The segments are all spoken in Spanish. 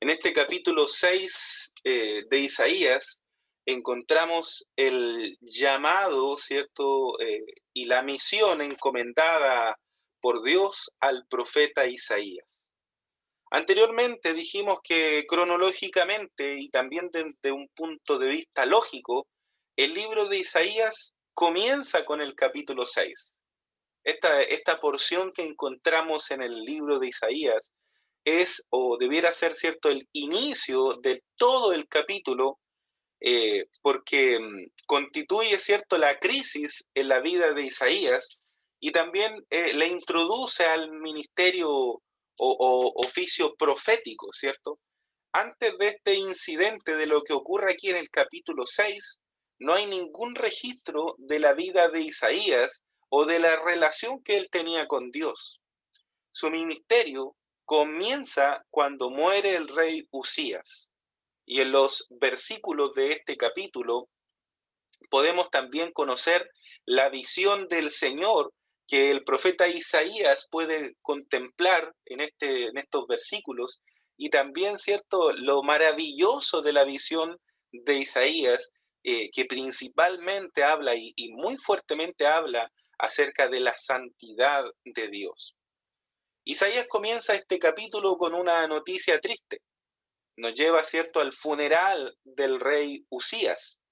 En este capítulo 6 de Isaías encontramos el llamado, ¿cierto? Y la misión encomendada por Dios al profeta Isaías. Anteriormente dijimos que cronológicamente y también desde un punto de vista lógico, el libro de Isaías comienza con el capítulo 6. Esta porción que encontramos en el libro de Isaías es o debiera ser cierto el inicio de todo el capítulo, porque constituye cierto la crisis en la vida de Isaías y también le introduce al ministerio o oficio profético, ¿cierto? Antes de este incidente, de lo que ocurre aquí en el capítulo 6, no hay ningún registro de la vida de Isaías o de la relación que él tenía con Dios. Su ministerio comienza cuando muere el rey Usías. Y en los versículos de este capítulo podemos también conocer la visión del Señor que el profeta Isaías puede contemplar en estos versículos, y también, ¿cierto?, lo maravilloso de la visión de Isaías, que principalmente habla y muy fuertemente habla acerca de la santidad de Dios. Isaías comienza este capítulo con una noticia triste. Nos lleva, ¿cierto?, al funeral del rey Usías.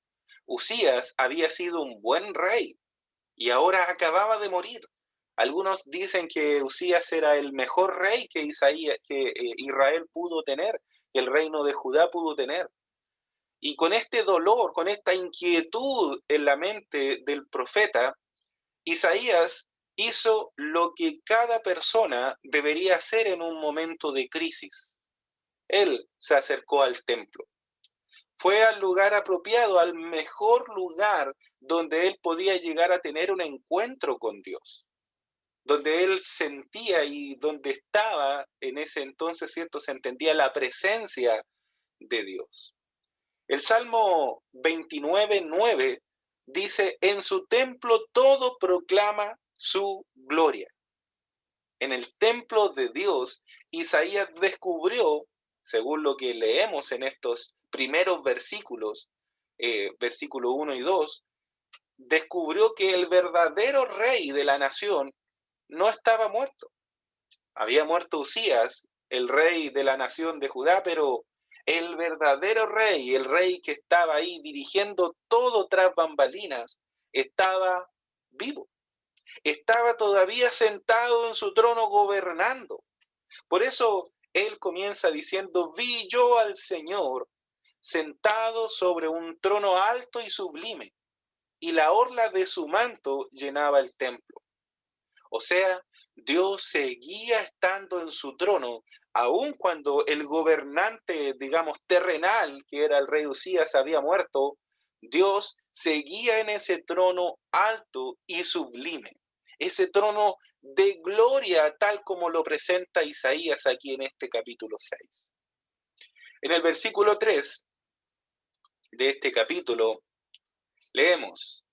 Usías había sido un buen rey y ahora acababa de morir. Algunos dicen que Usías era el mejor rey que Israel pudo tener, que el reino de Judá pudo tener. Y con este dolor, con esta inquietud en la mente del profeta, Isaías hizo lo que cada persona debería hacer en un momento de crisis. Él se acercó al templo. Fue al lugar apropiado, al mejor lugar donde él podía llegar a tener un encuentro con Dios, donde él sentía y donde estaba en ese entonces, ¿cierto? Se entendía la presencia de Dios. El Salmo 29:9 dice: en su templo todo proclama su gloria. En el templo de Dios, Isaías descubrió, según lo que leemos en estos primeros versículos, versículo 1 y 2, descubrió que el verdadero rey de la nación no estaba muerto. Había muerto Usías, el rey de la nación de Judá, pero el verdadero rey, el rey que estaba ahí dirigiendo todo tras bambalinas, estaba vivo. Estaba todavía sentado en su trono gobernando. Por eso él comienza diciendo: vi yo al Señor sentado sobre un trono alto y sublime, y la orla de su manto llenaba el templo. O sea, Dios seguía estando en su trono, aun cuando el gobernante, digamos, terrenal, que era el rey Usías, había muerto. Dios seguía en ese trono alto y sublime, ese trono de gloria, tal como lo presenta Isaías aquí en este capítulo 6. En el versículo 3 de este capítulo leemos: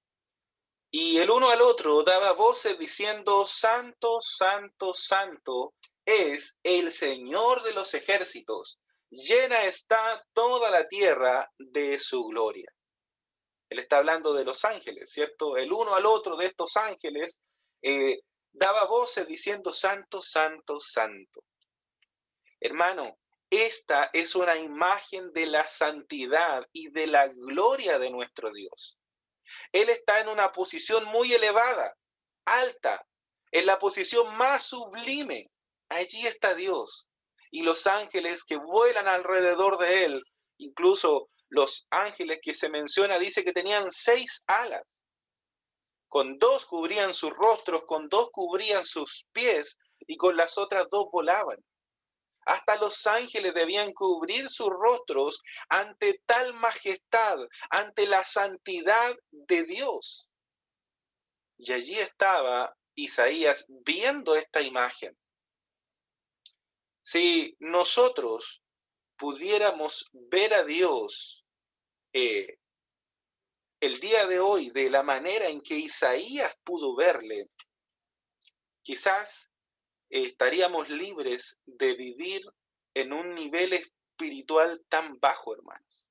y el uno al otro daba voces diciendo: santo, santo, santo es el Señor de los ejércitos, llena está toda la tierra de su gloria. Él está hablando de los ángeles, ¿cierto? El uno al otro de estos ángeles daba voces diciendo: santo, santo, santo. Hermano, esta es una imagen de la santidad y de la gloria de nuestro Dios. Él está en una posición muy elevada, alta, en la posición más sublime. Allí está Dios. Y los ángeles que vuelan alrededor de él, incluso los ángeles que se menciona, dice que tenían 6 alas. Con 2 cubrían sus rostros, con 2 cubrían sus pies, y con las otras 2 volaban. Hasta los ángeles debían cubrir sus rostros ante tal majestad, ante la santidad de Dios. Y allí estaba Isaías viendo esta imagen. Si nosotros pudiéramos ver a Dios eh, el día de hoy de la manera en que Isaías pudo verle, quizás estaríamos libres de vivir en un nivel espiritual tan bajo, hermanos.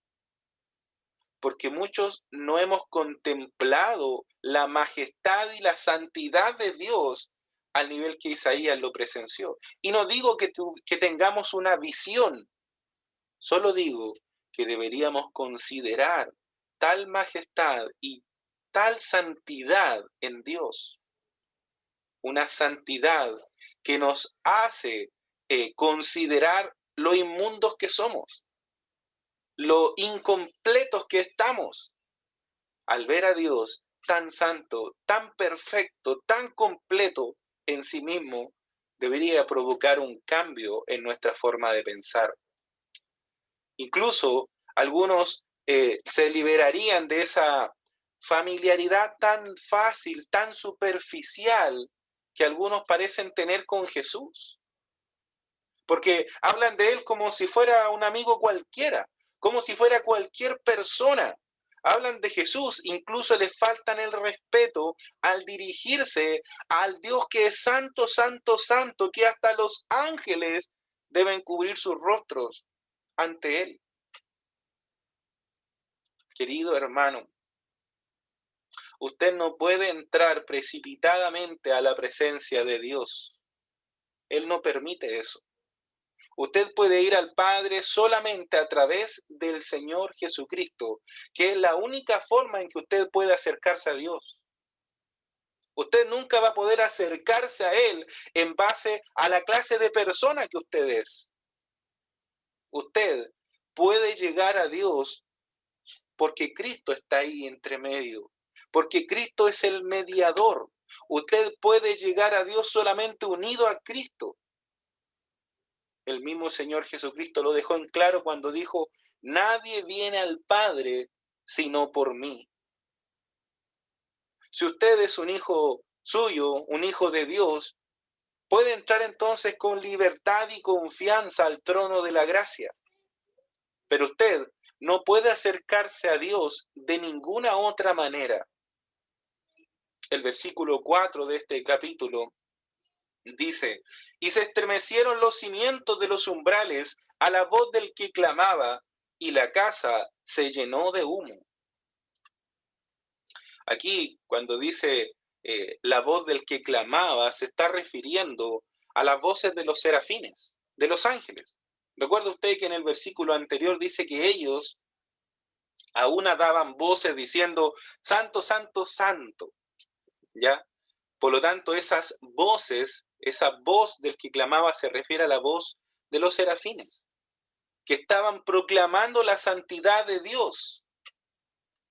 Porque muchos no hemos contemplado la majestad y la santidad de Dios al nivel que Isaías lo presenció. Y no digo que tengamos una visión, solo digo que deberíamos considerar tal majestad y tal santidad en Dios. Una santidad que nos hace considerar lo inmundos que somos, lo incompletos que estamos. Al ver a Dios tan santo, tan perfecto, tan completo en sí mismo, debería provocar un cambio en nuestra forma de pensar. Incluso algunos se liberarían de esa familiaridad tan fácil, tan superficial que algunos parecen tener con Jesús. Porque hablan de él como si fuera un amigo cualquiera, como si fuera cualquier persona. Hablan de Jesús, incluso les faltan el respeto al dirigirse al Dios que es santo, santo, santo, que hasta los ángeles deben cubrir sus rostros ante él. Querido hermano, usted no puede entrar precipitadamente a la presencia de Dios. Él no permite eso. Usted puede ir al Padre solamente a través del Señor Jesucristo, que es la única forma en que usted puede acercarse a Dios. Usted nunca va a poder acercarse a Él en base a la clase de persona que usted es. Usted puede llegar a Dios porque Cristo está ahí entre medio, porque Cristo es el mediador. Usted puede llegar a Dios solamente unido a Cristo. El mismo Señor Jesucristo lo dejó en claro cuando dijo: nadie viene al Padre sino por mí. Si usted es un hijo suyo, un hijo de Dios, puede entrar entonces con libertad y confianza al trono de la gracia. Pero usted no puede acercarse a Dios de ninguna otra manera. El versículo 4 de este capítulo dice: y se estremecieron los cimientos de los umbrales a la voz del que clamaba, y la casa se llenó de humo. Aquí, cuando dice la voz del que clamaba, se está refiriendo a las voces de los serafines, de los ángeles. Recuerda usted que en el versículo anterior dice que ellos a una daban voces diciendo: santo, santo, santo. ¿Ya? Por lo tanto, esas voces, esa voz del que clamaba se refiere a la voz de los serafines, que estaban proclamando la santidad de Dios.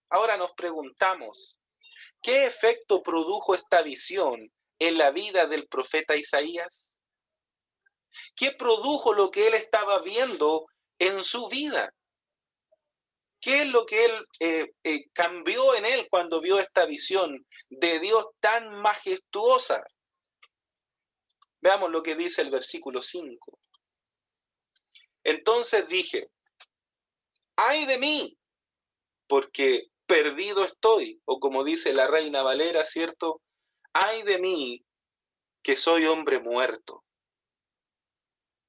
Ahora nos preguntamos, ¿qué efecto produjo esta visión en la vida del profeta Isaías? ¿Qué produjo lo que él estaba viendo en su vida? ¿Qué es lo que él cambió en él cuando vio esta visión de Dios tan majestuosa? Veamos lo que dice el versículo 5. Entonces dije: ¡ay de mí! Porque perdido estoy, o como dice la Reina Valera, ¿cierto? ¡Ay de mí, que soy hombre muerto!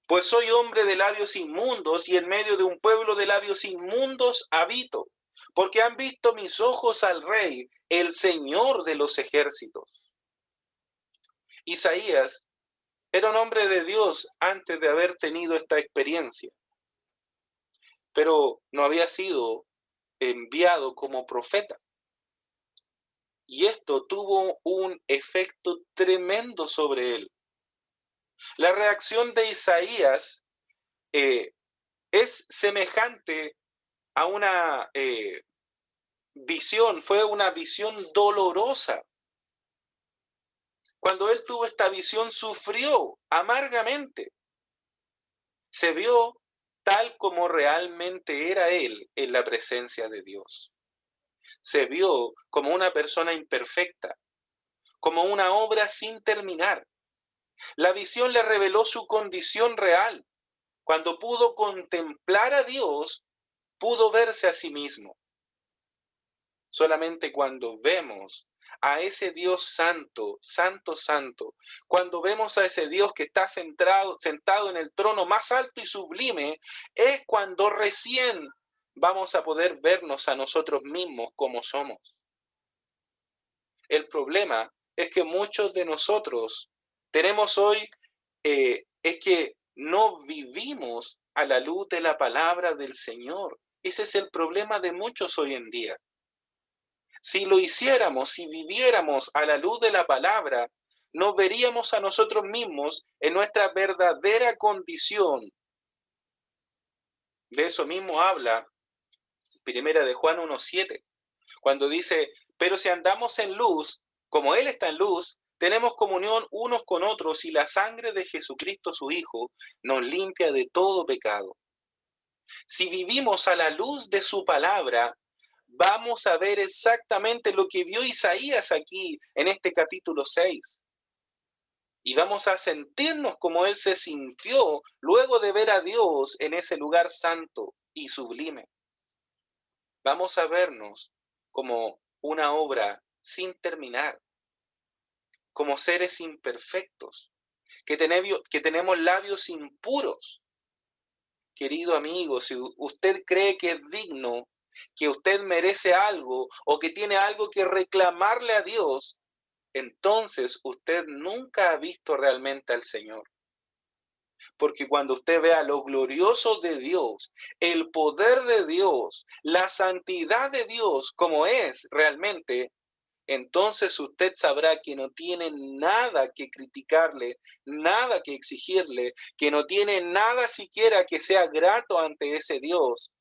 Pues soy hombre de labios inmundos, y en medio de un pueblo de labios inmundos habito, porque han visto mis ojos al Rey, el Señor de los ejércitos. Isaías era un hombre de Dios antes de haber tenido esta experiencia, pero no había sido enviado como profeta. Y esto tuvo un efecto tremendo sobre él. La reacción de Isaías es semejante a una visión, fue una visión dolorosa. Cuando él tuvo esta visión, sufrió amargamente. Se vio tal como realmente era él en la presencia de Dios. Se vio como una persona imperfecta, como una obra sin terminar. La visión le reveló su condición real. Cuando pudo contemplar a Dios, pudo verse a sí mismo. Solamente cuando vemos a ese Dios santo, santo, santo, cuando vemos a ese Dios que está sentado en el trono más alto y sublime, es cuando recién vamos a poder vernos a nosotros mismos como somos. El problema es que muchos de nosotros tenemos hoy, es que no vivimos a la luz de la palabra del Señor. Ese es el problema de muchos hoy en día. Si lo hiciéramos, si viviéramos a la luz de la palabra, nos veríamos a nosotros mismos en nuestra verdadera condición. De eso mismo habla Primera de Juan 1:7, cuando dice, pero si andamos en luz, como Él está en luz, tenemos comunión unos con otros y la sangre de Jesucristo su Hijo nos limpia de todo pecado. Si vivimos a la luz de su palabra, vamos a ver exactamente lo que vio Isaías aquí en este capítulo 6. Y vamos a sentirnos como él se sintió luego de ver a Dios en ese lugar santo y sublime. Vamos a vernos como una obra sin terminar, como seres imperfectos, que tenemos labios impuros. Querido amigo, si usted cree que es digno, que usted merece algo o que tiene algo que reclamarle a Dios, entonces usted nunca ha visto realmente al Señor. Porque cuando usted vea lo glorioso de Dios, el poder de Dios, la santidad de Dios como es realmente, entonces usted sabrá que no tiene nada que criticarle, nada que exigirle, que no tiene nada siquiera que sea grato ante ese Dios,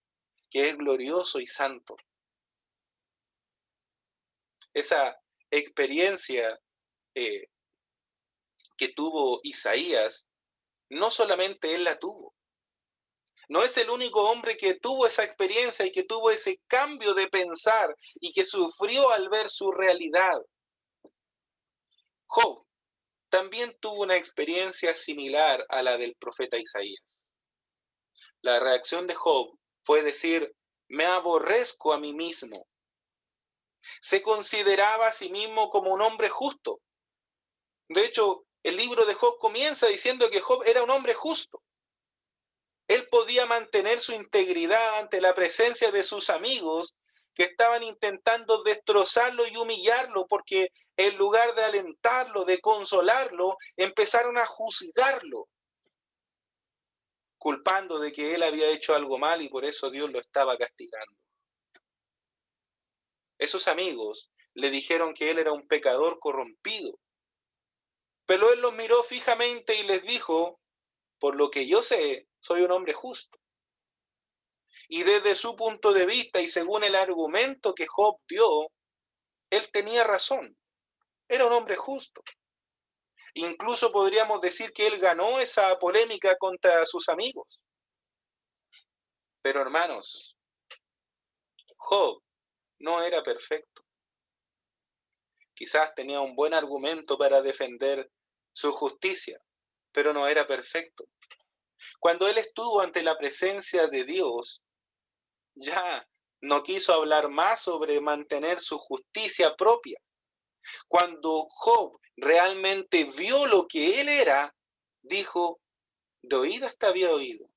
que es glorioso y santo. Esa experiencia que tuvo Isaías, no solamente él la tuvo. No es el único hombre que tuvo esa experiencia y que tuvo ese cambio de pensar y que sufrió al ver su realidad. Job también tuvo una experiencia similar a la del profeta Isaías. La reacción de Job fue decir, me aborrezco a mí mismo. Se consideraba a sí mismo como un hombre justo. De hecho, el libro de Job comienza diciendo que Job era un hombre justo. Él podía mantener su integridad ante la presencia de sus amigos que estaban intentando destrozarlo y humillarlo, porque en lugar de alentarlo, de consolarlo, empezaron a juzgarlo, culpando de que él había hecho algo mal y por eso Dios lo estaba castigando. Esos amigos le dijeron que él era un pecador corrompido, pero él los miró fijamente y les dijo, por lo que yo sé, soy un hombre justo. Y desde su punto de vista y según el argumento que Job dio, él tenía razón. Era un hombre justo. Incluso podríamos decir que él ganó esa polémica contra sus amigos. Pero hermanos, Job no era perfecto. Quizás tenía un buen argumento para defender su justicia, pero no era perfecto. Cuando él estuvo ante la presencia de Dios, ya no quiso hablar más sobre mantener su justicia propia. Cuando Job realmente vio lo que él era, dijo, de oídas te había oído,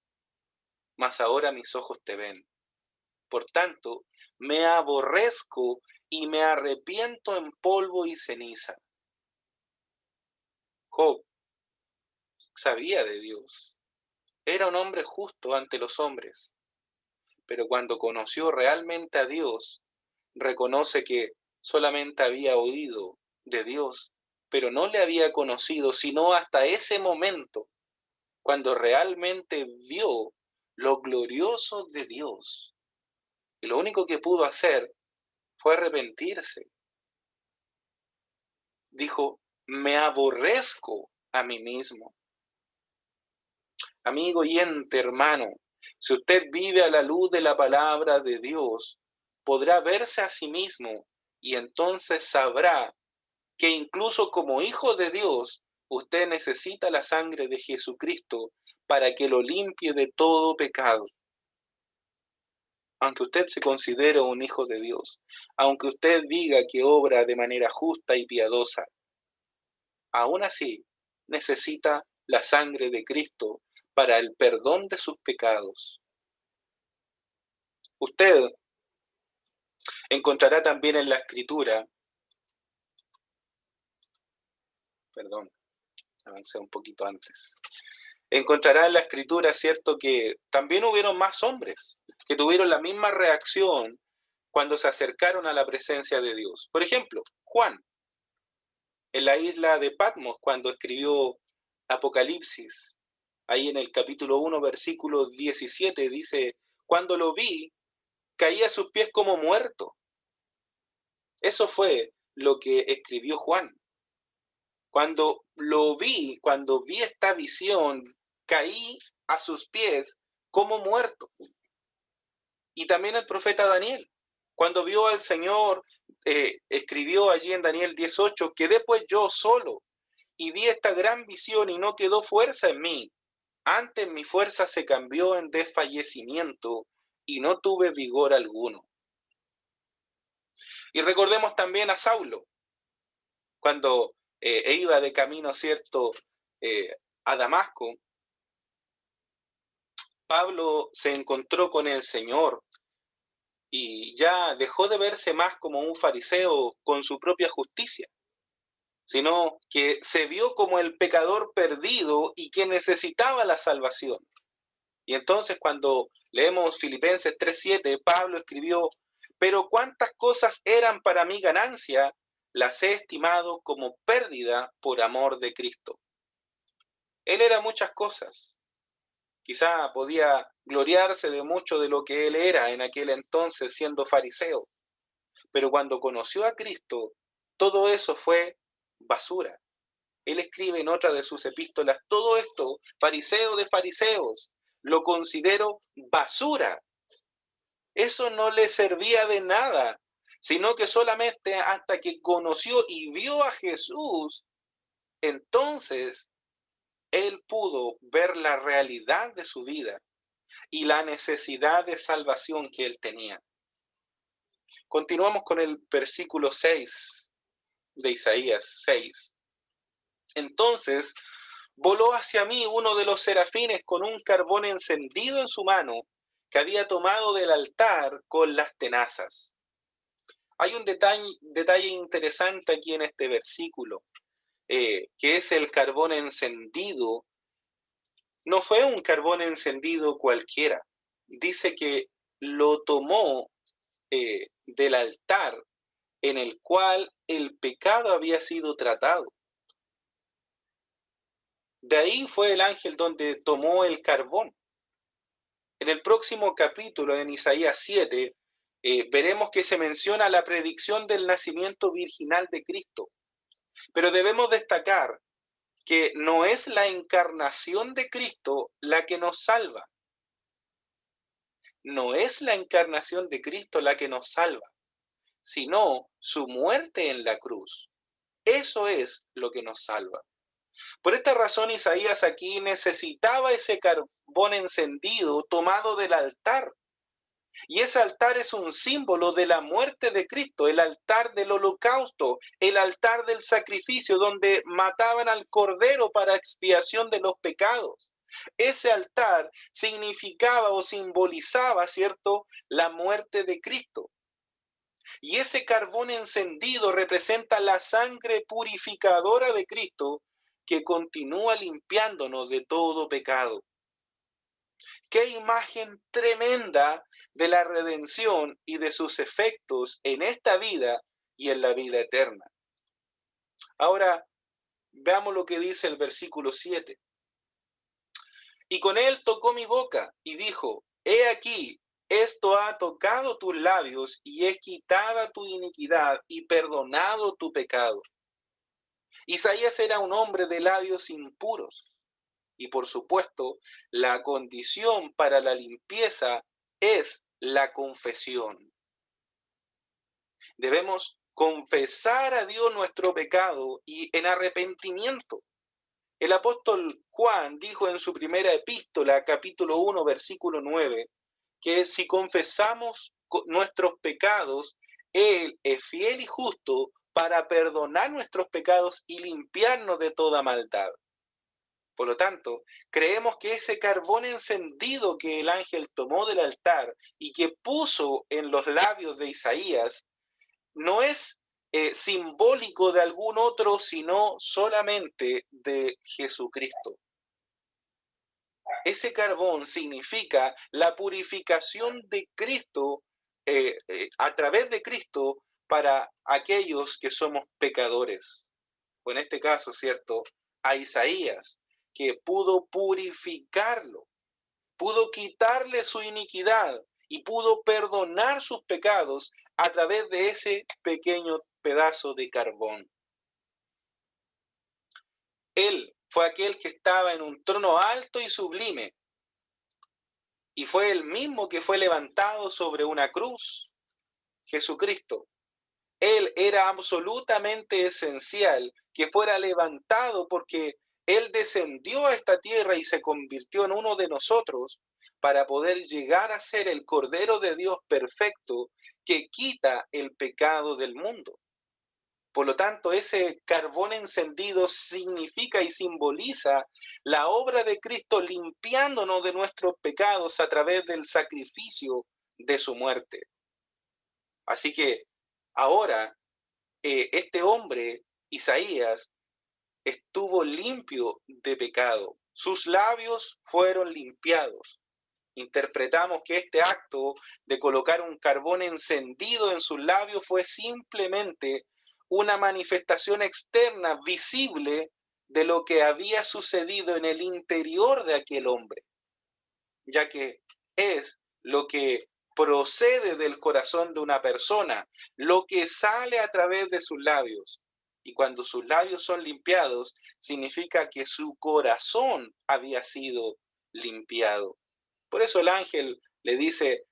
mas ahora mis ojos te ven. Por tanto, me aborrezco y me arrepiento en polvo y ceniza. Job sabía de Dios. Era un hombre justo ante los hombres. Pero cuando conoció realmente a Dios, reconoce que solamente había oído de Dios, pero no le había conocido sino hasta ese momento, cuando realmente vio lo glorioso de Dios. Y lo único que pudo hacer fue arrepentirse. Dijo, me aborrezco a mí mismo. Amigo oyente, hermano, si usted vive a la luz de la palabra de Dios, podrá verse a sí mismo y entonces sabrá que incluso como hijo de Dios, usted necesita la sangre de Jesucristo para que lo limpie de todo pecado. aunque usted se considere un hijo de Dios, aunque usted diga que obra de manera justa y piadosa, aún así necesita la sangre de Cristo para el perdón de sus pecados. Usted encontrará también en la Escritura, perdón, avancé un poquito antes, encontrará en la Escritura, cierto, que también hubieron más hombres que tuvieron la misma reacción cuando se acercaron a la presencia de Dios. Por ejemplo, Juan, en la isla de Patmos, cuando escribió Apocalipsis, ahí en el capítulo 1, versículo 17, dice, cuando lo vi, caí a sus pies como muerto. Eso fue lo que escribió Juan. Cuando lo vi, cuando vi esta visión, caí a sus pies como muerto. Y también el profeta Daniel, cuando vio al Señor, escribió allí en Daniel 18, quedé pues yo solo y vi esta gran visión y no quedó fuerza en mí. Antes mi fuerza se cambió en desfallecimiento y no tuve vigor alguno. Y recordemos también a Saulo, cuando iba de camino, ¿cierto?, a Damasco. Pablo se encontró con el Señor y ya dejó de verse más como un fariseo con su propia justicia, sino que se vio como el pecador perdido y que necesitaba la salvación. Y entonces cuando leemos Filipenses 3:7, Pablo escribió, pero cuántas cosas eran para mí ganancia, las he estimado como pérdida por amor de Cristo. Él era muchas cosas. Quizá podía gloriarse de mucho de lo que él era en aquel entonces siendo fariseo. Pero cuando conoció a Cristo, todo eso fue basura. Él escribe en otra de sus epístolas, todo esto, fariseo de fariseos, lo considero basura. Eso no le servía de nada, sino que solamente hasta que conoció y vio a Jesús, entonces él pudo ver la realidad de su vida y la necesidad de salvación que él tenía. Continuamos con el versículo 6 de Isaías 6. Entonces voló hacia mí uno de los serafines con un carbón encendido en su mano que había tomado del altar con las tenazas. Hay un detalle interesante aquí en este versículo, que es el carbón encendido. No fue un carbón encendido cualquiera. Dice que lo tomó del altar en el cual el pecado había sido tratado. De ahí fue el ángel donde tomó el carbón. En el próximo capítulo, en Isaías 7, veremos que se menciona la predicción del nacimiento virginal de Cristo. Pero debemos destacar que no es la encarnación de Cristo la que nos salva. No es la encarnación de Cristo la que nos salva, sino su muerte en la cruz. Eso es lo que nos salva. Por esta razón, Isaías aquí necesitaba ese carbón encendido tomado del altar. Y ese altar es un símbolo de la muerte de Cristo, el altar del holocausto, el altar del sacrificio, donde mataban al cordero para expiación de los pecados. Ese altar significaba o simbolizaba, ¿cierto?, la muerte de Cristo. Y ese carbón encendido representa la sangre purificadora de Cristo que continúa limpiándonos de todo pecado. Qué imagen tremenda de la redención y de sus efectos en esta vida y en la vida eterna. Ahora, veamos lo que dice el versículo 7. Y con él tocó mi boca y dijo, he aquí, esto ha tocado tus labios y es quitada tu iniquidad y perdonado tu pecado. Isaías era un hombre de labios impuros. Y por supuesto, la condición para la limpieza es la confesión. Debemos confesar a Dios nuestro pecado y en arrepentimiento. El apóstol Juan dijo en su primera epístola, capítulo 1, versículo 9, que si confesamos nuestros pecados, Él es fiel y justo para perdonar nuestros pecados y limpiarnos de toda maldad. Por lo tanto, creemos que ese carbón encendido que el ángel tomó del altar y que puso en los labios de Isaías no es simbólico de algún otro, sino solamente de Jesucristo. Ese carbón significa la purificación de Cristo a través de Cristo para aquellos que somos pecadores. O en este caso, ¿cierto? A Isaías, que pudo purificarlo, pudo quitarle su iniquidad y pudo perdonar sus pecados a través de ese pequeño pedazo de carbón. Él fue aquel que estaba en un trono alto y sublime, y fue el mismo que fue levantado sobre una cruz, Jesucristo. Él era absolutamente esencial que fuera levantado porque Él descendió a esta tierra y se convirtió en uno de nosotros para poder llegar a ser el Cordero de Dios perfecto que quita el pecado del mundo. Por lo tanto, ese carbón encendido significa y simboliza la obra de Cristo limpiándonos de nuestros pecados a través del sacrificio de su muerte. Así que ahora este hombre, Isaías, estuvo limpio de pecado. Sus labios fueron limpiados. Interpretamos que este acto de colocar un carbón encendido en sus labios fue simplemente una manifestación externa visible de lo que había sucedido en el interior de aquel hombre, ya que es lo que procede del corazón de una persona, lo que sale a través de sus labios. Y cuando sus labios son limpiados, significa que su corazón había sido limpiado. Por eso el ángel le dice,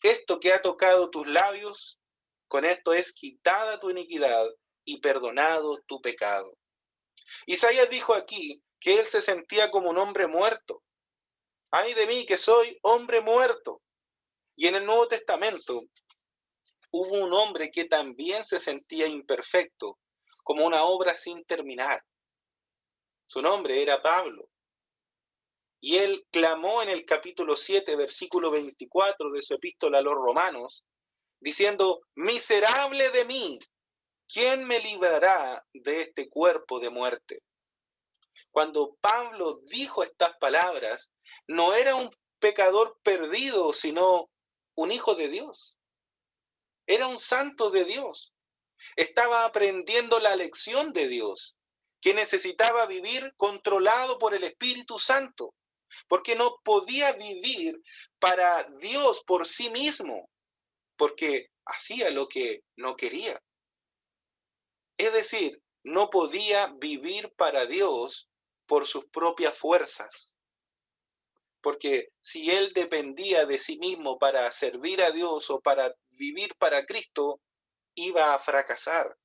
esto que ha tocado tus labios, con esto es quitada tu iniquidad y perdonado tu pecado. Isaías dijo aquí que él se sentía como un hombre muerto. Ay de mí que soy hombre muerto. Y en el Nuevo Testamento hubo un hombre que también se sentía imperfecto, como una obra sin terminar. Su nombre era Pablo. Y él clamó en el capítulo 7, versículo 24 de su epístola a los Romanos, diciendo, miserable de mí, ¿quién me librará de este cuerpo de muerte? Cuando Pablo dijo estas palabras, no era un pecador perdido, sino un hijo de Dios. Era un santo de Dios. Estaba aprendiendo la lección de Dios, que necesitaba vivir controlado por el Espíritu Santo, porque no podía vivir para Dios por sí mismo, porque hacía lo que no quería. Es decir, no podía vivir para Dios por sus propias fuerzas, porque si él dependía de sí mismo para servir a Dios o para vivir para Cristo, iba a fracasar.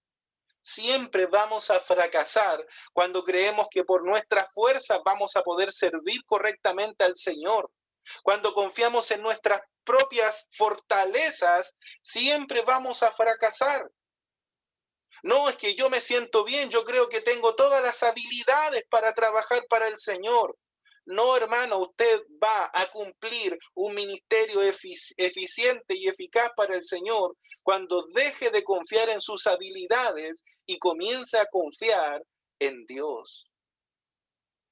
Siempre vamos a fracasar cuando creemos que por nuestras fuerzas vamos a poder servir correctamente al Señor. Cuando confiamos en nuestras propias fortalezas, siempre vamos a fracasar. No, es que yo me siento bien, yo creo que tengo todas las habilidades para trabajar para el Señor. No, hermano, usted va a cumplir un ministerio eficiente y eficaz para el Señor cuando deje de confiar en sus habilidades y comience a confiar en Dios,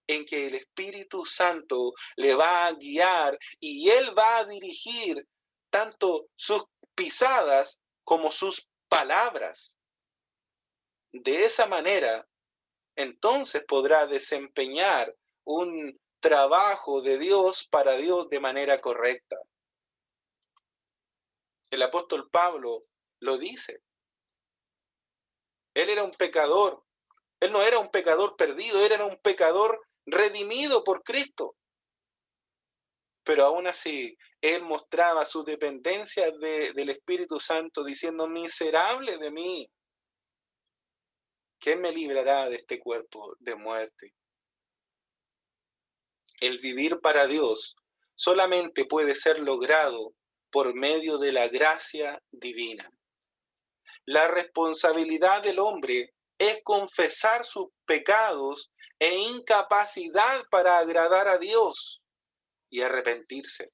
en que el Espíritu Santo le va a guiar y Él va a dirigir tanto sus pisadas como sus palabras. De esa manera, entonces podrá desempeñar un trabajo de Dios para Dios de manera correcta. El apóstol Pablo lo dice. Él era un pecador. Él no era un pecador perdido, él era un pecador redimido por Cristo. Pero aún así, él mostraba su dependencia del Espíritu Santo diciendo, miserable de mí, ¿quién me librará de este cuerpo de muerte? El vivir para Dios solamente puede ser logrado por medio de la gracia divina. La responsabilidad del hombre es confesar sus pecados e incapacidad para agradar a Dios y arrepentirse.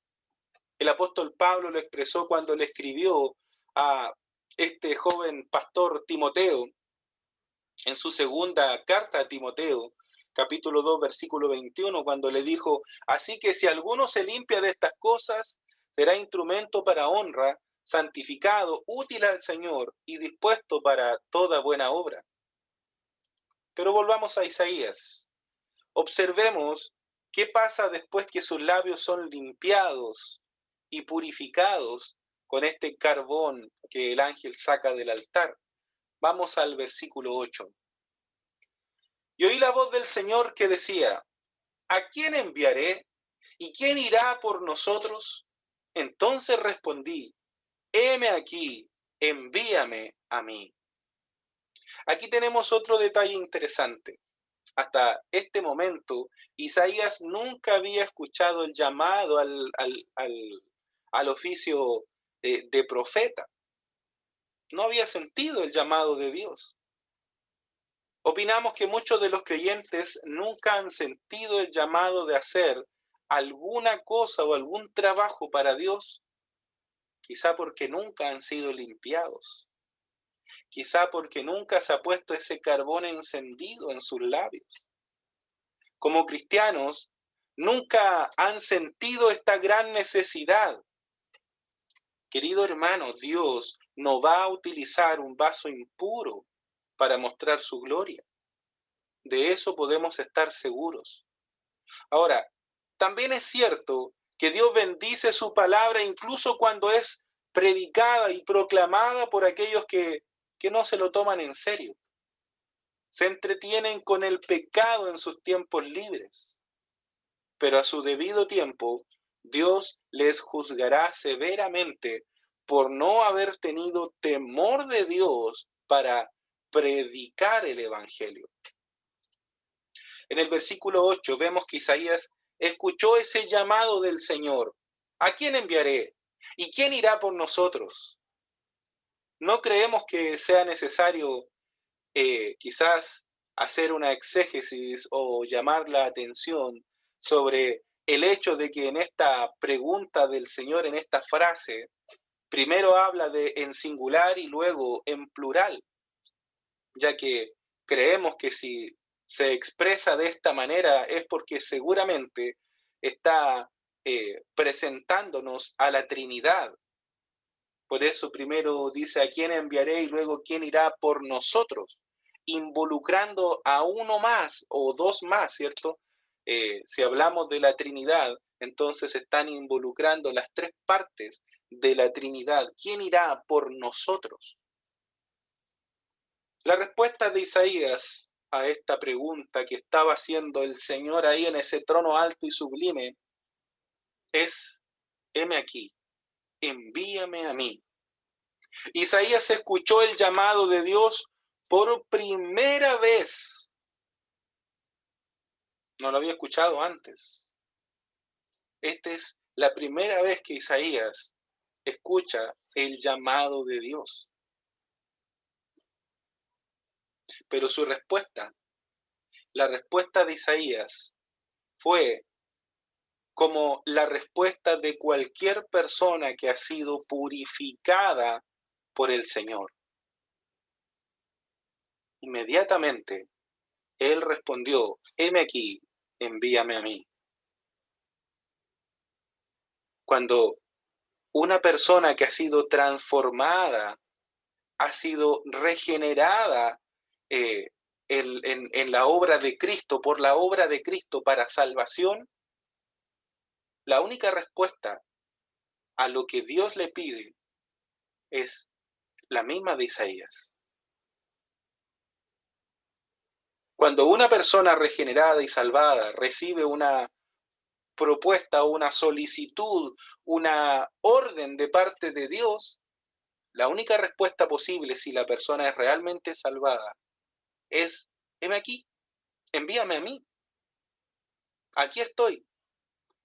El apóstol Pablo lo expresó cuando le escribió a este joven pastor Timoteo en su segunda carta a Timoteo, capítulo 2, versículo 21, cuando le dijo: así que si alguno se limpia de estas cosas, será instrumento para honra, santificado, útil al Señor y dispuesto para toda buena obra. Pero volvamos a Isaías. Observemos qué pasa después que sus labios son limpiados y purificados con este carbón que el ángel saca del altar. Vamos al versículo 8. Y oí la voz del Señor que decía: ¿a quién enviaré? ¿Y quién irá por nosotros? Entonces respondí: heme aquí, envíame a mí. Aquí tenemos otro detalle interesante. Hasta este momento, Isaías nunca había escuchado el llamado al oficio de profeta. No había sentido el llamado de Dios. Opinamos que muchos de los creyentes nunca han sentido el llamado de hacer alguna cosa o algún trabajo para Dios, quizá porque nunca han sido limpiados, quizá porque nunca se ha puesto ese carbón encendido en sus labios. Como cristianos, nunca han sentido esta gran necesidad. Querido hermano, Dios no va a utilizar un vaso impuro para mostrar su gloria. De eso podemos estar seguros. Ahora, también es cierto que Dios bendice su palabra incluso cuando es predicada y proclamada por aquellos que no se lo toman en serio. Se entretienen con el pecado en sus tiempos libres, pero a su debido tiempo Dios les juzgará severamente por no haber tenido temor de Dios para predicar el Evangelio. En el versículo 8 vemos que Isaías escuchó ese llamado del Señor. ¿A quién enviaré? ¿Y quién irá por nosotros? No creemos que sea necesario quizás hacer una exégesis o llamar la atención sobre el hecho de que en esta pregunta del Señor, en esta frase, primero habla de en singular y luego en plural, ya que creemos que si se expresa de esta manera es porque seguramente está presentándonos a la Trinidad. Por eso primero dice a quién enviaré y luego quién irá por nosotros, involucrando a uno más o dos más, ¿cierto? Si hablamos de la Trinidad, entonces están involucrando las tres partes de la Trinidad. ¿Quién irá por nosotros? La respuesta de Isaías a esta pregunta que estaba haciendo el Señor ahí en ese trono alto y sublime es: heme aquí, envíame a mí. Isaías escuchó el llamado de Dios por primera vez. No lo había escuchado antes. Esta es la primera vez que Isaías escucha el llamado de Dios. Pero su respuesta, la respuesta de Isaías, fue como la respuesta de cualquier persona que ha sido purificada por el Señor. Inmediatamente, él respondió: heme aquí, envíame a mí. Cuando una persona que ha sido transformada, ha sido regenerada en la obra de Cristo, por la obra de Cristo para salvación, la única respuesta a lo que Dios le pide es la misma de Isaías. Cuando una persona regenerada y salvada recibe una propuesta, una solicitud, una orden de parte de Dios, la única respuesta posible si la persona es realmente salvada es: heme aquí, envíame a mí. Aquí estoy.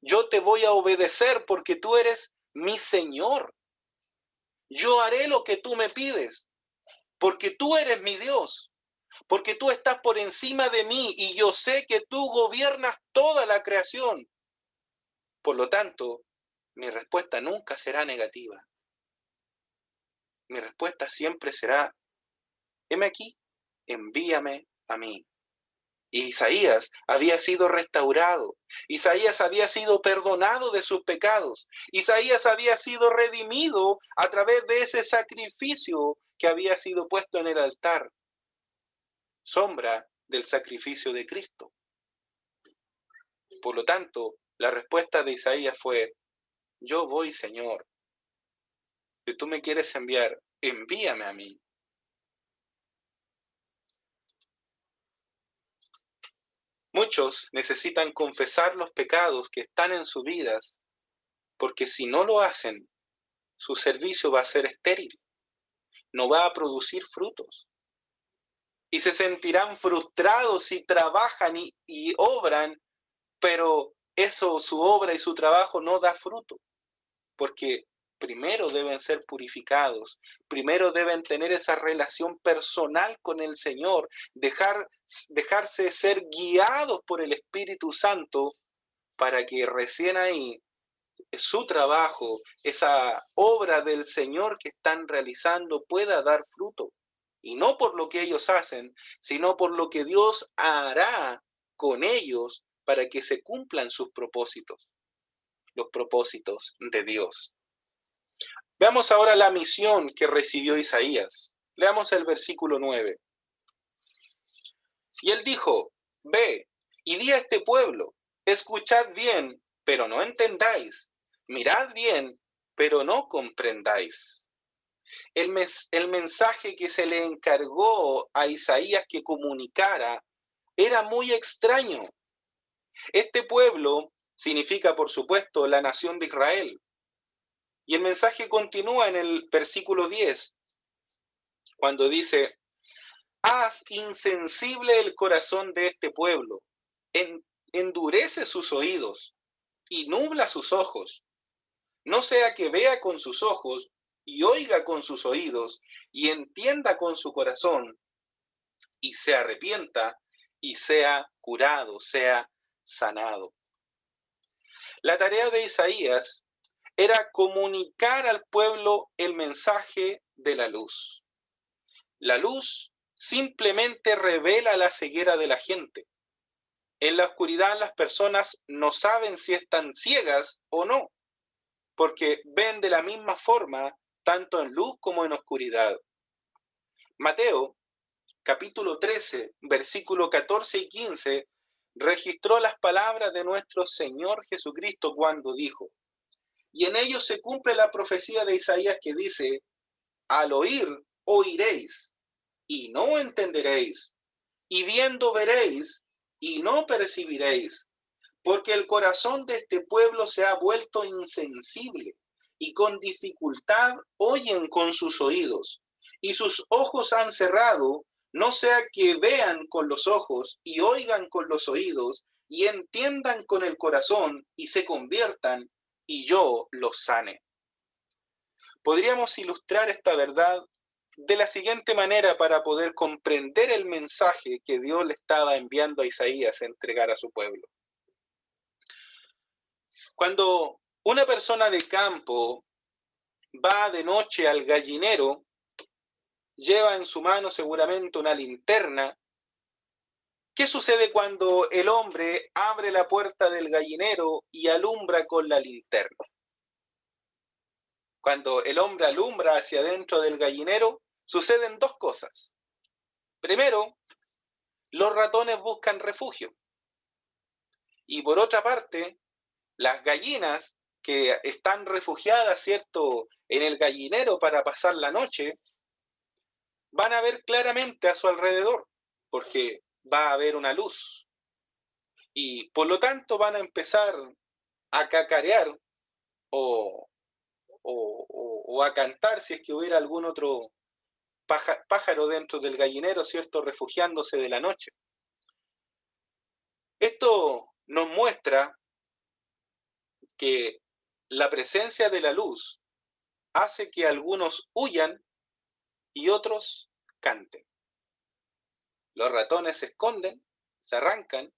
Yo te voy a obedecer porque tú eres mi Señor. Yo haré lo que tú me pides porque tú eres mi Dios, porque tú estás por encima de mí y yo sé que tú gobiernas toda la creación. Por lo tanto, mi respuesta nunca será negativa. Mi respuesta siempre será, heme aquí, envíame a mí. Y Isaías había sido restaurado. Isaías había sido perdonado de sus pecados. Isaías había sido redimido a través de ese sacrificio que había sido puesto en el altar, sombra del sacrificio de Cristo. Por lo tanto, la respuesta de Isaías fue, yo voy, Señor. Si tú me quieres enviar, envíame a mí. Muchos necesitan confesar los pecados que están en sus vidas, porque si no lo hacen, su servicio va a ser estéril, no va a producir frutos. Y se sentirán frustrados si trabajan y obran, pero eso, su obra y su trabajo no da fruto, porque primero deben ser purificados, primero deben tener esa relación personal con el Señor, dejarse ser guiados por el Espíritu Santo para que recién ahí su trabajo, esa obra del Señor que están realizando pueda dar fruto. Y no por lo que ellos hacen, sino por lo que Dios hará con ellos para que se cumplan sus propósitos, los propósitos de Dios. Veamos ahora la misión que recibió Isaías. Leamos el versículo 9. Y él dijo, ve y di a este pueblo, escuchad bien, pero no entendáis, mirad bien, pero no comprendáis. El mensaje que se le encargó a Isaías que comunicara era muy extraño. Este pueblo significa, por supuesto, la nación de Israel. Y el mensaje continúa en el versículo 10, cuando dice, haz insensible el corazón de este pueblo, endurece sus oídos y nubla sus ojos, no sea que vea con sus ojos y oiga con sus oídos y entienda con su corazón y se arrepienta y sea curado, sea sanado. La tarea de Isaías era comunicar al pueblo el mensaje de la luz. La luz simplemente revela la ceguera de la gente. En la oscuridad las personas no saben si están ciegas o no, porque ven de la misma forma tanto en luz como en oscuridad. Mateo, capítulo 13, versículo 14 y 15, registró las palabras de nuestro Señor Jesucristo cuando dijo, y en ellos se cumple la profecía de Isaías que dice, al oír, oiréis, y no entenderéis, y viendo veréis, y no percibiréis, porque el corazón de este pueblo se ha vuelto insensible, y con dificultad oyen con sus oídos, y sus ojos han cerrado, no sea que vean con los ojos, y oigan con los oídos, y entiendan con el corazón, y se conviertan, y yo los sane. Podríamos ilustrar esta verdad de la siguiente manera para poder comprender el mensaje que Dios le estaba enviando a Isaías a entregar a su pueblo. Cuando una persona de campo va de noche al gallinero, lleva en su mano seguramente una linterna. ¿Qué sucede cuando el hombre abre la puerta del gallinero y alumbra con la linterna? Cuando el hombre alumbra hacia adentro del gallinero, suceden dos cosas. Primero, los ratones buscan refugio. Y por otra parte, las gallinas que están refugiadas, ¿cierto?, en el gallinero para pasar la noche, van a ver claramente a su alrededor, porque va a haber una luz. Y por lo tanto van a empezar a cacarear o, o a cantar si es que hubiera algún otro pájaro dentro del gallinero, ¿cierto?, refugiándose de la noche. Esto nos muestra que la presencia de la luz hace que algunos huyan y otros canten. Los ratones se esconden, se arrancan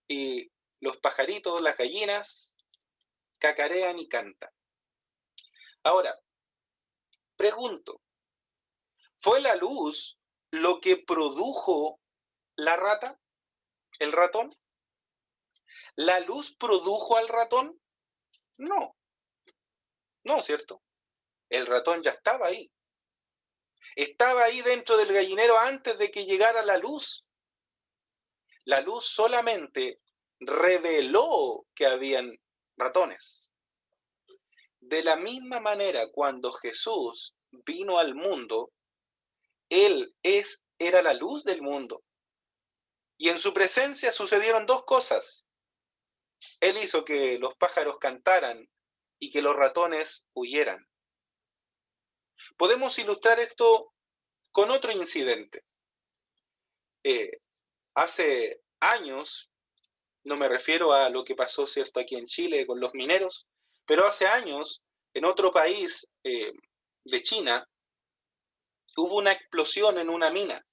y los pajaritos, las gallinas, cacarean y cantan. Ahora, pregunto, ¿fue la luz lo que produjo la rata, el ratón? ¿La luz produjo al ratón? No, no, ¿cierto? El ratón ya estaba ahí. Estaba ahí dentro del gallinero antes de que llegara la luz. La luz solamente reveló que habían ratones. De la misma manera, cuando Jesús vino al mundo, Él era la luz del mundo. Y en su presencia sucedieron dos cosas. Él hizo que los pájaros cantaran y que los ratones huyeran. Podemos ilustrar esto con otro incidente. Hace años, no me refiero a lo que pasó, cierto, aquí en Chile con los mineros, pero hace años, en otro país de China, hubo una explosión en una mina.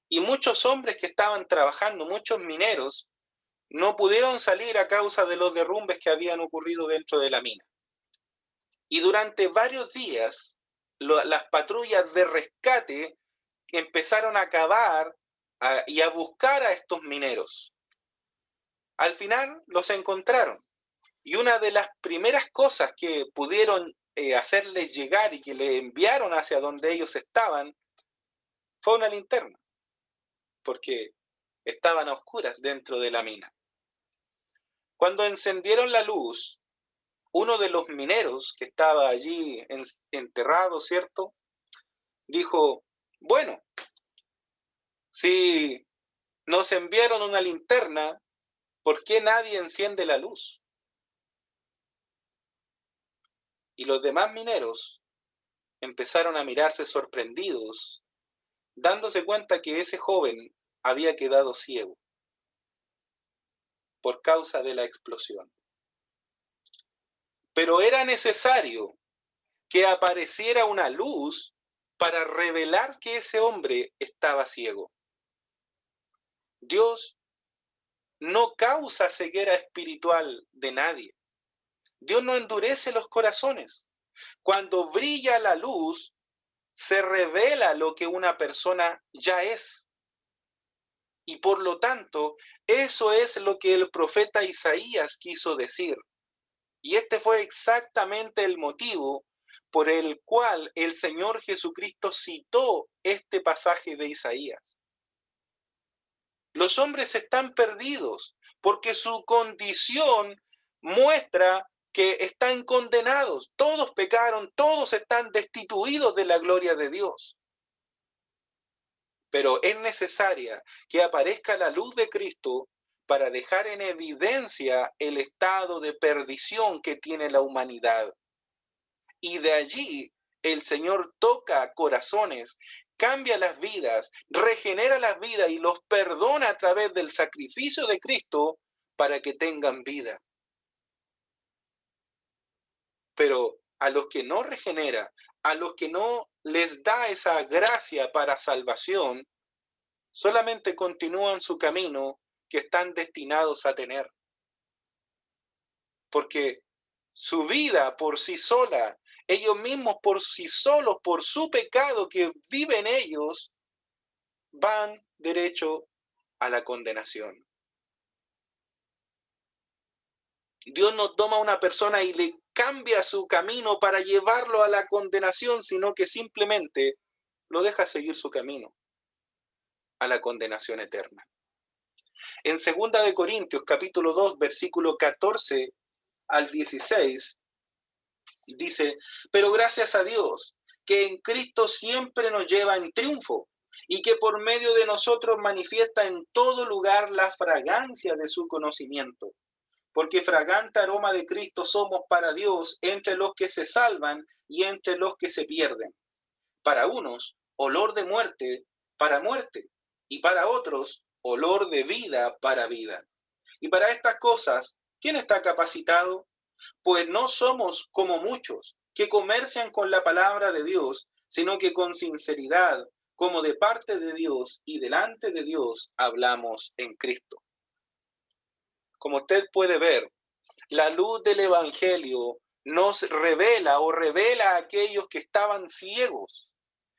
Y muchos hombres que estaban trabajando, muchos mineros, no pudieron salir a causa de los derrumbes que habían ocurrido dentro de la mina. Y durante varios días, las patrullas de rescate empezaron a cavar y a buscar a estos mineros. Al final los encontraron. Y una de las primeras cosas que pudieron hacerles llegar y que le enviaron hacia donde ellos estaban fue una linterna, porque estaban a oscuras dentro de la mina. Cuando encendieron la luz, uno de los mineros que estaba allí enterrado, ¿cierto? Dijo, bueno, si nos enviaron una linterna, ¿por qué nadie enciende la luz? Y los demás mineros empezaron a mirarse sorprendidos, dándose cuenta que ese joven había quedado ciego por causa de la explosión. Pero era necesario que apareciera una luz para revelar que ese hombre estaba ciego. Dios no causa ceguera espiritual de nadie. Dios no endurece los corazones. Cuando brilla la luz, se revela lo que una persona ya es. Y por lo tanto, eso es lo que el profeta Isaías quiso decir. Y este fue exactamente el motivo por el cual el Señor Jesucristo citó este pasaje de Isaías. Los hombres están perdidos porque su condición muestra que están condenados. Todos pecaron, todos están destituidos de la gloria de Dios. Pero es necesaria que aparezca la luz de Cristo para dejar en evidencia el estado de perdición que tiene la humanidad. Y de allí el Señor toca corazones, cambia las vidas, regenera las vidas y los perdona a través del sacrificio de Cristo para que tengan vida. Pero a los que no regenera, a los que no les da esa gracia para salvación, solamente continúan su camino que están destinados a tener. Porque su vida por sí sola, ellos mismos por sí solos, por su pecado que viven ellos, van derecho a la condenación. Dios no toma a una persona y le cambia su camino para llevarlo a la condenación, sino que simplemente lo deja seguir su camino a la condenación eterna. En 2 de Corintios, capítulo 2, versículo 14 al 16, dice, pero gracias a Dios, que en Cristo siempre nos lleva en triunfo, y que por medio de nosotros manifiesta en todo lugar la fragancia de su conocimiento. Porque fragante aroma de Cristo somos para Dios entre los que se salvan y entre los que se pierden. Para unos, olor de muerte para muerte, y para otros, olor de vida para vida. Y para estas cosas ¿Quién está capacitado? Pues no somos como muchos que comercian con la palabra de Dios, sino que con sinceridad, como de parte de Dios y delante de Dios, hablamos en Cristo. Como usted puede ver, la luz del Evangelio nos revela o revela a aquellos que estaban ciegos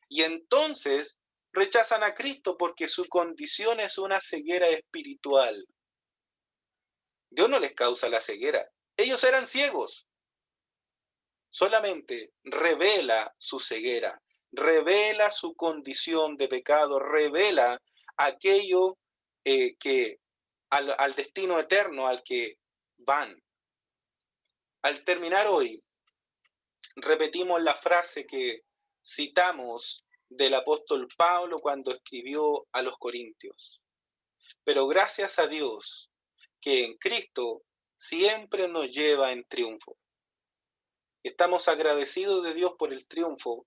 y entonces rechazan a Cristo porque su condición es una ceguera espiritual. Dios no les causa la ceguera. Ellos eran ciegos. Solamente revela su ceguera, revela su condición de pecado, revela aquello que al destino eterno al que van. Al terminar hoy, repetimos la frase que citamos del apóstol Pablo cuando escribió a los Corintios. Pero gracias a Dios que en Cristo siempre nos lleva en triunfo. Estamos agradecidos de Dios por el triunfo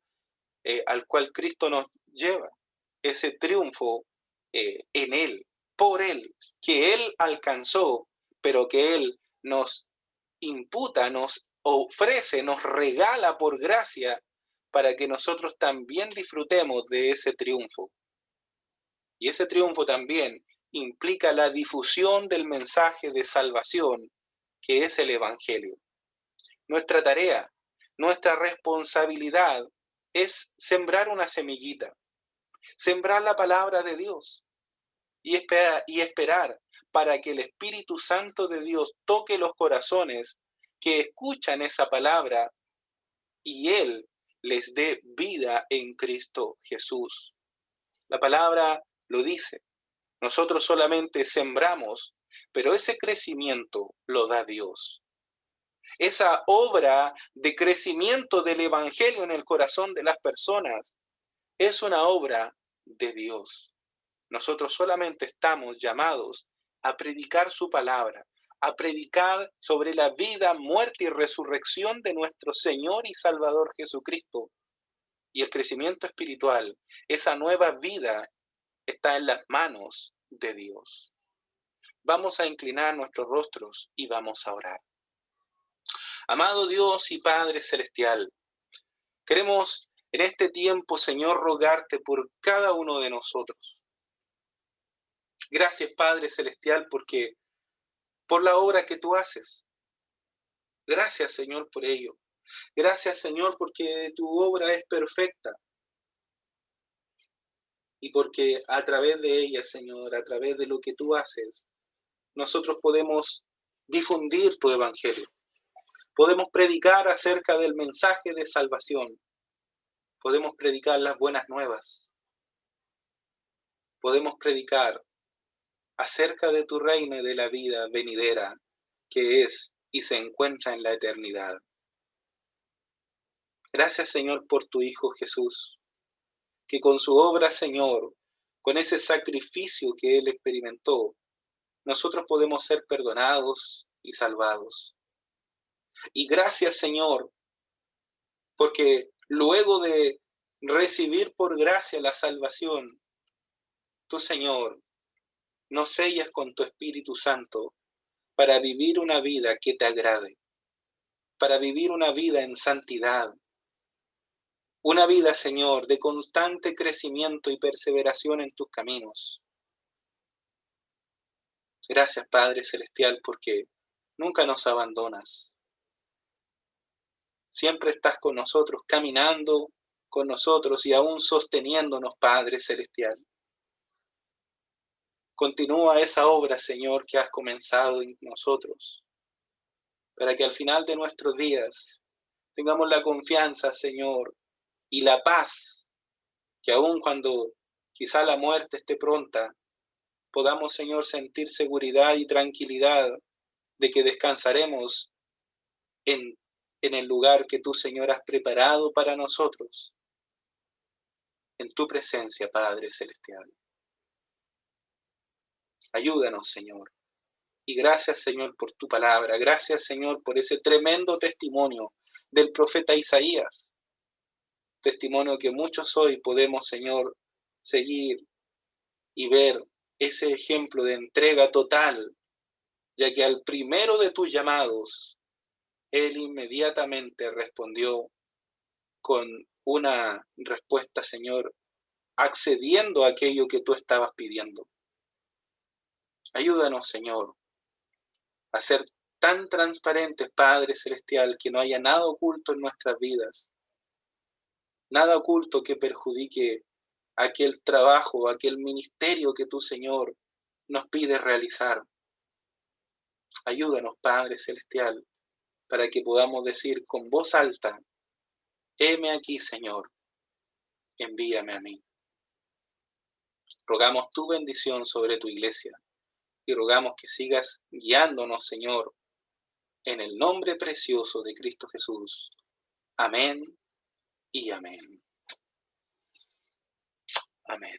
al cual Cristo nos lleva. Ese triunfo en Él, por Él, que Él alcanzó, pero que Él nos imputa, nos ofrece, nos regala por gracia para que nosotros también disfrutemos de ese triunfo. Y ese triunfo también implica la difusión del mensaje de salvación que es el Evangelio. Nuestra tarea, nuestra responsabilidad es sembrar una semillita, sembrar la palabra de Dios y esperar para que el Espíritu Santo de Dios toque los corazones que escuchan esa palabra y Él les dé vida en Cristo Jesús. La palabra lo dice. Nosotros solamente sembramos, pero ese crecimiento lo da Dios. Esa obra de crecimiento del Evangelio en el corazón de las personas es una obra de Dios. Nosotros solamente estamos llamados a predicar su palabra, a predicar sobre la vida, muerte y resurrección de nuestro Señor y Salvador Jesucristo. Y el crecimiento espiritual, esa nueva vida, está en las manos de Dios. Vamos a inclinar nuestros rostros y vamos a orar. Amado Dios y Padre Celestial, queremos en este tiempo, Señor, rogarte por cada uno de nosotros. Gracias, Padre Celestial, porque por la obra que tú haces. Gracias, Señor, por ello. Gracias, Señor, porque tu obra es perfecta. Y porque a través de ella, Señor, a través de lo que tú haces, nosotros podemos difundir tu evangelio. Podemos predicar acerca del mensaje de salvación. Podemos predicar las buenas nuevas. Podemos predicar acerca de tu reino y de la vida venidera que es y se encuentra en la eternidad. Gracias, Señor, por tu Hijo Jesús, que con su obra, Señor, con ese sacrificio que Él experimentó, nosotros podemos ser perdonados y salvados. Y gracias, Señor, porque luego de recibir por gracia la salvación, tú, Señor, nos sellas con tu Espíritu Santo para vivir una vida que te agrade, para vivir una vida en santidad, una vida, Señor, de constante crecimiento y perseveración en tus caminos. Gracias, Padre Celestial, porque nunca nos abandonas. Siempre estás con nosotros, caminando con nosotros y aún sosteniéndonos, Padre Celestial. Continúa esa obra, Señor, que has comenzado en nosotros, para que al final de nuestros días tengamos la confianza, Señor, y la paz, que aun cuando quizá la muerte esté pronta, podamos, Señor, sentir seguridad y tranquilidad de que descansaremos en el lugar que tú, Señor, has preparado para nosotros, en tu presencia, Padre Celestial. Ayúdanos, Señor. Y gracias, Señor, por tu palabra. Gracias, Señor, por ese tremendo testimonio del profeta Isaías. Testimonio que muchos hoy podemos, Señor, seguir y ver ese ejemplo de entrega total ya que al primero de tus llamados, Él inmediatamente respondió con una respuesta, Señor, accediendo a aquello que tú estabas pidiendo. Ayúdanos, Señor, a ser tan transparentes, Padre Celestial, que no haya nada oculto en nuestras vidas, nada oculto que perjudique aquel trabajo, aquel ministerio que tú, Señor, nos pides realizar. Ayúdanos, Padre Celestial, para que podamos decir con voz alta: heme aquí, Señor, envíame a mí. Rogamos tu bendición sobre tu iglesia y rogamos que sigas guiándonos, Señor, en el nombre precioso de Cristo Jesús. Amén y amén. Amén.